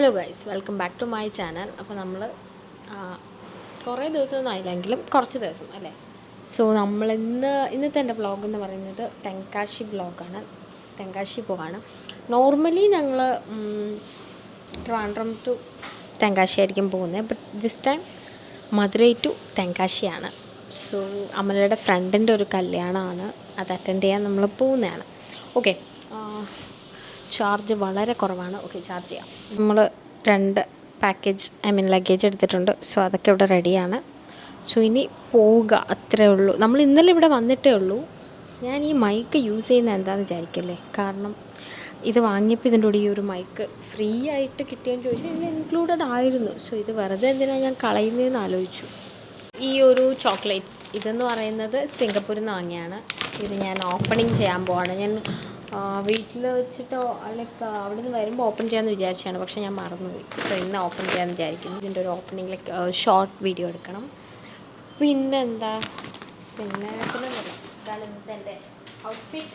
Hello guys, welcome back to my channel. അപ്പോൾ നമ്മൾ കുറേ ദിവസമൊന്നും ആയില്ലെങ്കിലും കുറച്ച് ദിവസം അല്ലേ. സോ ഇന്നത്തെ എൻ്റെ വ്ളോഗ് എന്ന് പറയുന്നത് തെങ്കാശി വ്ളോഗാണ്. തെങ്കാശി പോവാണ്. നോർമലി ഞങ്ങൾ ട്രിവാൻഡ്രം ടു തെങ്കാശി ആയിരിക്കും പോകുന്നത്. But this time Madurai to തെങ്കാശിയാണ്. സോ അമലയുടെ ഫ്രണ്ടിൻ്റെ ഒരു കല്യാണമാണ്, അത് അറ്റൻഡ് ചെയ്യാൻ നമ്മൾ പോകുന്നതാണ്. ഓക്കെ, ചാർജ് വളരെ കുറവാണ്. ഓക്കെ, ചാർജ് ചെയ്യാം. നമ്മൾ 2 ലഗേജ് എടുത്തിട്ടുണ്ട്. സോ അതൊക്കെ ഇവിടെ റെഡിയാണ്. സോ ഇനി പോവുക, അത്രേ ഉള്ളൂ. നമ്മൾ ഇന്നലെ ഇവിടെ വന്നിട്ടേ ഉള്ളൂ. ഞാൻ ഈ മൈക്ക് യൂസ് ചെയ്യുന്നത് എന്താണെന്ന് വിചാരിക്കല്ലേ, കാരണം ഇത് വാങ്ങിയപ്പോൾ ഇതിൻ്റെ കൂടെ ഈ ഒരു മൈക്ക് ഫ്രീ ആയിട്ട് കിട്ടിയെന്ന് ചോദിച്ചാൽ ഇതിൽ ഇൻക്ലൂഡഡ് ആയിരുന്നു. സോ ഇത് വെറുതെ എന്തിനാണ് ഞാൻ കളയുന്നതെന്ന് ആലോചിച്ചു. ഈ ഒരു ചോക്ലേറ്റ്സ് ഇതെന്ന് പറയുന്നത് സിംഗപ്പൂരിൽ നിന്ന് വാങ്ങിയാണ്. ഇത് ഞാൻ ഓപ്പണിങ് ചെയ്യാൻ പോവാണ്. ഞാൻ വീട്ടിൽ വെച്ചിട്ടോ ലൈക്ക് അവിടെ നിന്ന് വരുമ്പോൾ ഓപ്പൺ ചെയ്യാമെന്ന് വിചാരിച്ചാണ്, പക്ഷേ ഞാൻ മറന്നുപോയി. സോ ഇന്ന് ഓപ്പൺ ചെയ്യാമെന്ന് വിചാരിക്കുന്നു. ഇതിൻ്റെ ഒരു ഓപ്പണിംഗ് ലൈക്ക് ഷോർട്ട് വീഡിയോ എടുക്കണം. പിന്നെന്താ ഇതാണ് ഇന്നത്തെ എൻ്റെ ഔട്ട്ഫിറ്റ്.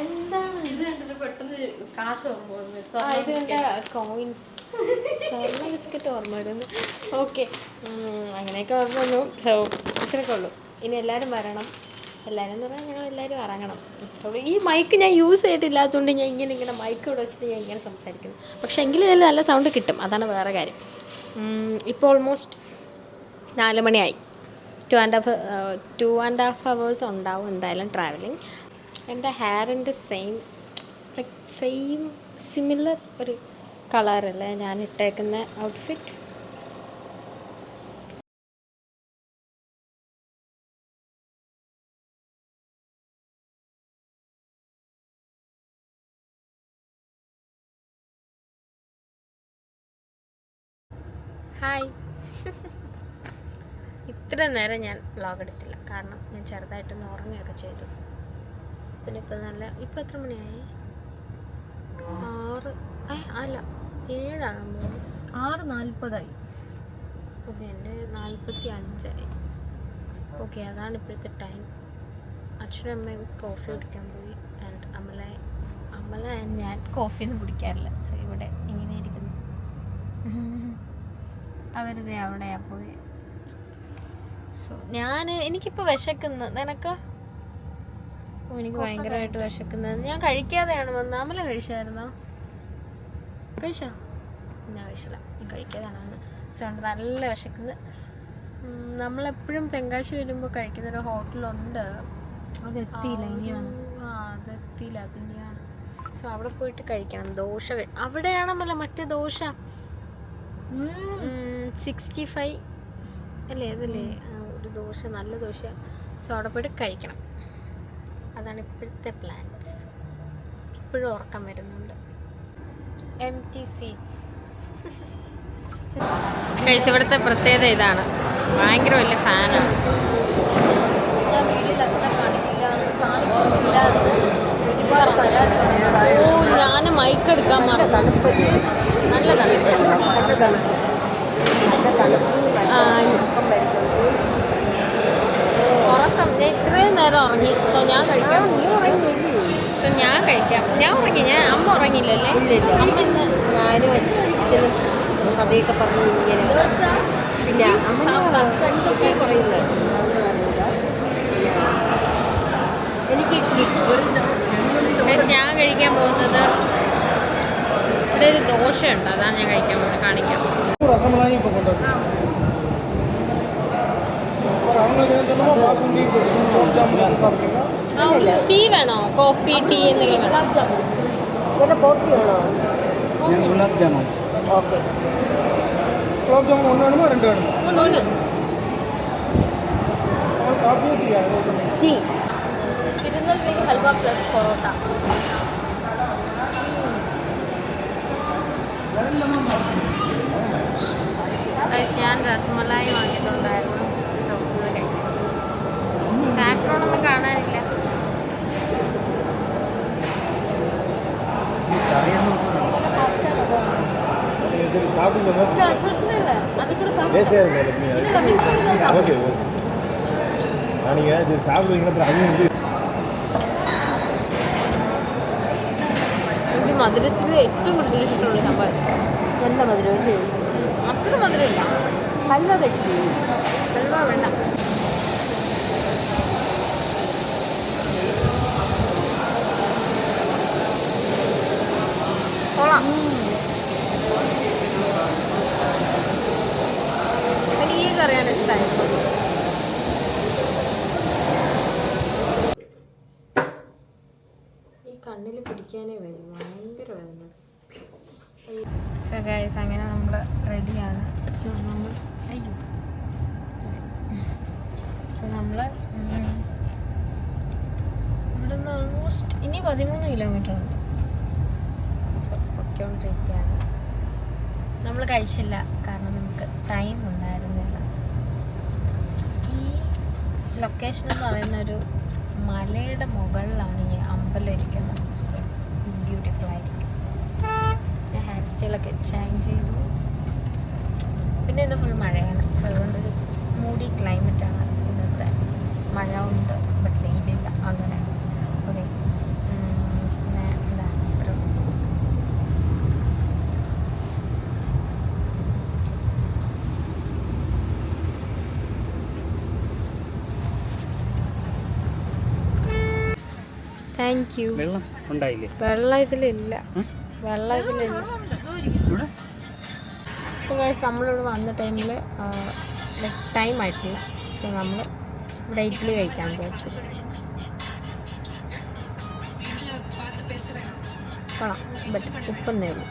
എന്താണ് ഇത് കണ്ടിട്ട് പെട്ടെന്ന് കാശ് ഓർമ്മ വരുന്നു. കോയിൻസ്, സ്വർണ്ണ ബിസ്ക്കറ്റ് ഓർമ്മ വരുന്നു. ഓക്കെ, അങ്ങനെയൊക്കെ ഓർമ്മ വന്നു. സോ ഇത്രയൊക്കെ ഉള്ളൂ. ഇനി എല്ലാവരും വരണം. എല്ലാവരും എന്ന് പറഞ്ഞാൽ ഞങ്ങൾ എല്ലാവരും ഇറങ്ങണം. ഈ മൈക്ക് ഞാൻ യൂസ് ചെയ്തിട്ടില്ലാത്തതുകൊണ്ട് ഞാൻ ഇങ്ങനെ മൈക്ക് ഇവിടെ വെച്ചിട്ട് ഞാൻ ഇങ്ങനെ സംസാരിക്കുന്നു. പക്ഷേ എങ്കിലും ഇതിൽ നല്ല സൗണ്ട് കിട്ടും, അതാണ് വേറെ കാര്യം. ഇപ്പോൾ ഓൾമോസ്റ്റ് 4 മണിയായി. 2.5 hours ഉണ്ടാവും എന്തായാലും ട്രാവലിംഗ്. എൻ്റെ ഹെയറിൻ്റെ സിമിലർ ഒരു കളറല്ലേ ഞാൻ ഇട്ടേക്കുന്ന ഔട്ട്ഫിറ്റ്. ഹായ്. ഇത്ര നേരം ഞാൻ വ്ളോഗ് എടുത്തില്ല, കാരണം ഞാൻ ചെറുതായിട്ടൊന്ന് ഉറങ്ങുകയൊക്കെ ചെയ്തു. പിന്നെ ഇപ്പം എത്ര മണിയായി? 6:40 ഓക്കെ, എൻ്റെ 45 ഓക്കെ, അതാണ് ഇപ്പോഴത്തെ ടൈം. അച്ഛനും അമ്മയും കോഫി കുടിക്കാൻ പോയി. ആൻഡ് അമല ഞാൻ കോഫിയൊന്നും കുടിക്കാറില്ല. സോ ഇവിടെ ഇങ്ങനെ ഇരിക്കുന്നു. അവരിത് അവിടെയാ പോയി. സോ എനിക്കിപ്പോൾ വിശക്കുന്നു. നിനക്ക്? എനിക്ക് ഭയങ്കരമായിട്ട് വിശക്കുന്നത്. ഞാൻ കഴിക്കാതെയാണ് വന്നത്. അമല കഴിച്ചായിരുന്നോ? കഴിച്ചോ? ഞാൻ കഴിച്ചില്ല, ഞാൻ കഴിക്കാതെയാണ് വന്നത്. സോ ഉണ്ട് നല്ല വിശക്കുന്നത്. നമ്മളെപ്പോഴും തെങ്കാശി വരുമ്പോൾ കഴിക്കുന്നൊരു ഹോട്ടലുണ്ട്, അതെത്തിയില്ല, അതിനിയാണ്. സോ അവിടെ പോയിട്ട് കഴിക്കണം. ദോശ അവിടെയാണല്ലോ, മറ്റേ ദോശ 65 അല്ലേ, അതല്ലേ ഒരു ദോശ, നല്ല ദോശ. സോ അവിടെ പോയിട്ട് കഴിക്കണം. അതാണ് ഇപ്പോഴത്തെ പ്ലാൻസ്. ഇപ്പോഴും ഉറക്കം വരുന്നുണ്ട്. Empty seats. ഗൈസ്, ഇവിടുത്തെ പ്രത്യേകത ഇതാണ്, ഭയങ്കര വലിയ ഫാനാണ്. ഞാൻ മൈക്ക് എടുക്കാൻ മറന്നു. നല്ലതാണ്. ഉറക്കം, ഞാൻ ഇത്രയും നേരം ഉറങ്ങി. സോ ഞാൻ കഴിക്കാൻ ഞാൻ ഉറങ്ങി. അമ്മ ഉറങ്ങിയില്ലല്ലേ? അമ്മ ഞാനും അച്ഛനും കഥയൊക്കെ പറഞ്ഞു ഇങ്ങനെ ഇല്ല എന്തൊക്കെ പറയുന്നത്. എനിക്ക് ഞാൻ കഴിക്കാൻ പോകുന്നത് ഇവിടെ ഒരു ദോശയുണ്ട്, അതാണ് ഞാൻ കഴിക്കാൻ പോകുന്നത്. കാണിക്കാം. ടീ വേണോ? കോഫി, ടീ എന്തെങ്കിലും വേണോ? കോഫി വേണോ? ഓക്കെ. ഗുലാബ് ജാമുൻ 1 വേണമോ 2 വേണമോ? 1. ടീ. തിരുനെൽവേലി ഹൽവ പ്ലസ് പൊറോട്ട. ഞാൻ രസമലായി വാങ്ങിയിട്ടുണ്ടായിരുന്നു. സോ സാഫ്രോണൊന്നും കാണാനില്ല. മധുരത്തിൽ ഏറ്റവും കൂടുതൽ ഇഷ്ടമുള്ള സംഭവം നല്ല മധുരം അല്ലേ? അത്ര മധുരമില്ല. ഹൽവ കഴിച്ചു. ഹൽവ വേണ്ട. കൊള്ളാം. എനിക്ക് ഈ കറിയാണ് ഇഷ്ടമായിരുന്നു. ഈ കണ്ണിൽ പിടിക്കാനേ വരും, ഭയങ്കര വേദന. സോ ഗൈസ്, അങ്ങനെ നമ്മൾ റെഡിയാണ്. സോ നമ്മൾ ഇവിടെ നിന്ന് ഓൾമോസ്റ്റ് ഇനി 13 കിലോമീറ്റർ ഉണ്ട്. സോ പൊയ്ക്കൊണ്ടിരിക്കുകയാണ്. നമ്മൾ കഴിച്ചില്ല, കാരണം നമുക്ക് ടൈം ഉണ്ടായിരുന്നില്ല. ഈ ലൊക്കേഷൻ എന്ന് പറയുന്ന ഒരു മലയുടെ മുകളിലാണ് ഈ അമ്പലം ഇരിക്കുന്നത്. സോ ബ്യൂട്ടിഫുൾ ആയിരിക്കും. ഞാൻ ഹെയർ സ്റ്റൈലൊക്കെ ചേഞ്ച് ചെയ്തു. പിന്നെ ഇന്ന് ഫുൾ മഴയാണ്. സോ അതുകൊണ്ടൊരു മൂടി ക്ലൈമറ്റാണ് ഇന്നത്തെ. മഴ ഉണ്ട്, ബട്ട് വെയിലില്ല. അങ്ങനെ ഓക്കെ. പിന്നെ എന്താ ഇത്ര താങ്ക് യു. വെള്ളം ഉണ്ടായില്ലേ? വെള്ളം ഇതിലില്ല. വെള്ളം ഇതിലില്ല. അപ്പോൾ ഗൈസ്, നമ്മളിവിടെ വന്ന ടൈമിൽ ടൈം ആയിട്ടില്ല. സോ നമ്മൾ ഇവിടെ ഇഡ്ഡലി കഴിക്കാൻ വിചാരിച്ചു. കൊള്ളാം, ബട്ട് ഉപ്പെന്നേ ഉള്ളൂ.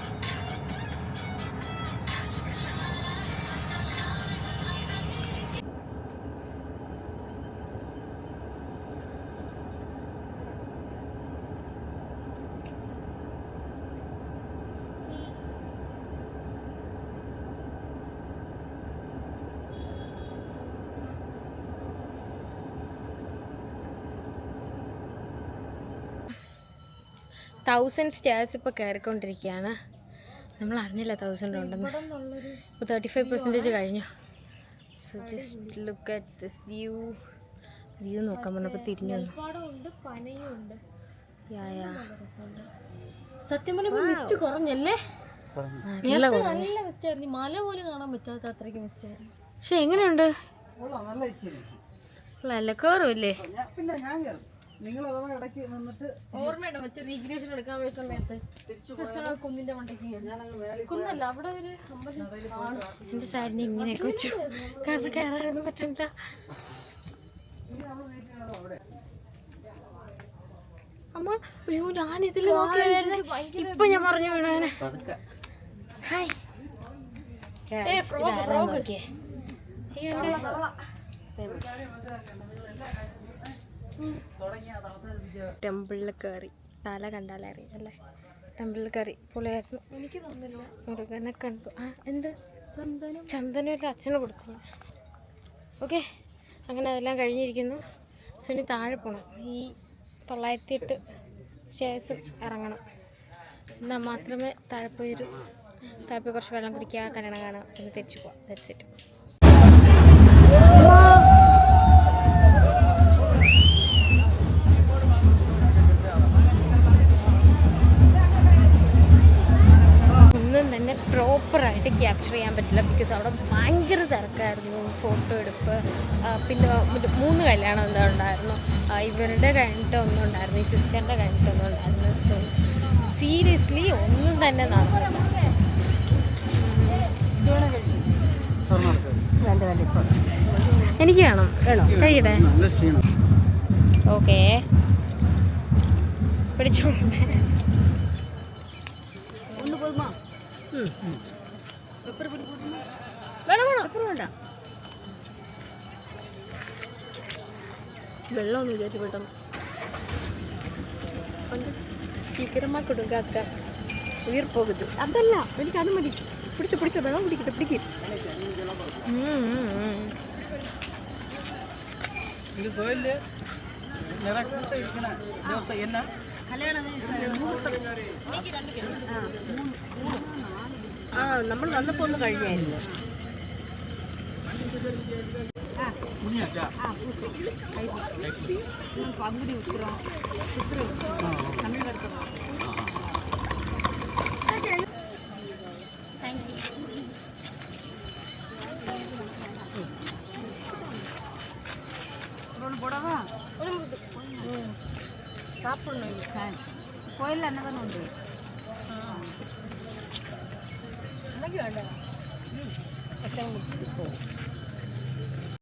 തൗസൻഡ് സ്റ്റേഴ്സ് ഇപ്പോൾ കയറിക്കൊണ്ടിരിക്കുകയാണ്. നമ്മൾ അറിഞ്ഞില്ല 1000 ഉണ്ടെന്ന്. ഇപ്പോൾ 35% കഴിഞ്ഞു. So just look at this view നോക്കാൻ പറഞ്ഞപ്പോൾ തിരിഞ്ഞു. സത്യം പറഞ്ഞാൽ മിസ്റ്റ് കുറഞ്ഞല്ലേ? നല്ല നല്ല മിസ്റ്റ് ആയിരുന്നു. മല പോലും കാണാൻ പറ്റാത്ത അത്രയ്ക്ക് മിസ്റ്റ് ആയിരുന്നു. പക്ഷെ എങ്ങനെയുണ്ട്? അല്ല, കയറുമില്ലേ? ഓർമ്മയുണ്ടോ മറ്റേ റീക്രിയേഷൻ എടുക്കാൻ പോയ സമയത്ത് കുന്നിന്റെ മണ്ടയ്ക്ക് കുന്നല്ല, അവിടെ ഒരു അമ്പലം. എൻ്റെ സാരിനെ ഇങ്ങനെയൊക്കെ വെച്ചു, കാരണം കയറാനൊന്നും പറ്റണ്ട. അമ്മ, അയ്യോ, ഞാനിതിൽ നോക്കിയായിരുന്നു. ഇപ്പൊ ഞാൻ പറഞ്ഞു വീണാനെ. ഹായ്, ടെമ്പിളിൽ കയറി. തല കണ്ടാലറിയാം അല്ലേ? ടെമ്പിളിൽ കയറി പൊളിയായിരുന്നു. എനിക്ക് തന്നില്ല. മുരുകനെ കണ്ടു. എന്ത് ചന്ദനം? ചന്ദനം ഒരു അച്ഛന് കൊടുത്തു. ഓക്കെ, അങ്ങനെ അതെല്ലാം കഴിഞ്ഞിരിക്കുന്നു. സോ ഇനി താഴെ പോകണം. ഈ 908 സ്റ്റേഴ്സ് ഇറങ്ങണം. എന്നാൽ മാത്രമേ താഴെ പോയി കുറച്ച് വെള്ളം കുടിക്കുക, കന്നഡ കാണാം, പിന്നെ തിരിച്ചു പോവാം. That's it. ഒന്നും തന്നെ പ്രോപ്പറായിട്ട് ക്യാപ്ചർ ചെയ്യാൻ പറ്റില്ല, ബിക്കോസ് അവിടെ ഭയങ്കര തിരക്കായിരുന്നു. ഫോട്ടോ എടുപ്പ്, പിന്നെ 3 കല്യാണം എന്താ ഉണ്ടായിരുന്നു. ഇവരുടെ കഴിഞ്ഞിട്ട് ഒന്നും ഉണ്ടായിരുന്നു, ഈ സിസ്റ്ററിൻ്റെ കഴിഞ്ഞിട്ട് ഒന്നും ഉണ്ടായിരുന്നു. സോ സീരിയസ്ലി ഒന്നും തന്നെ നടന്നില്ല. എനിക്ക് വേണം കഴിയട്ടെ. ഓക്കെ, പിടിച്ചോ. വെള്ളമൊന്നും വിചാരിച്ചു പെട്ടെന്ന് സീക്കിരമാ കൊടുക്കാക്ക ഉയർ പോകുന്നത്. അതല്ല, എനിക്കത് മതി. പിടിച്ചോ, വെള്ളം കുടിക്കട്ടെ, പിടിക്കും. നമ്മൾ വന്നപ്പോ ഒന്ന് കഴിഞ്ഞായിരുന്നു. போடவா ஒரு சாப்பிடணும் இல்லை கோயிலில் அன்னதானம் உண்டு எனக்கு வேண்டாம் போ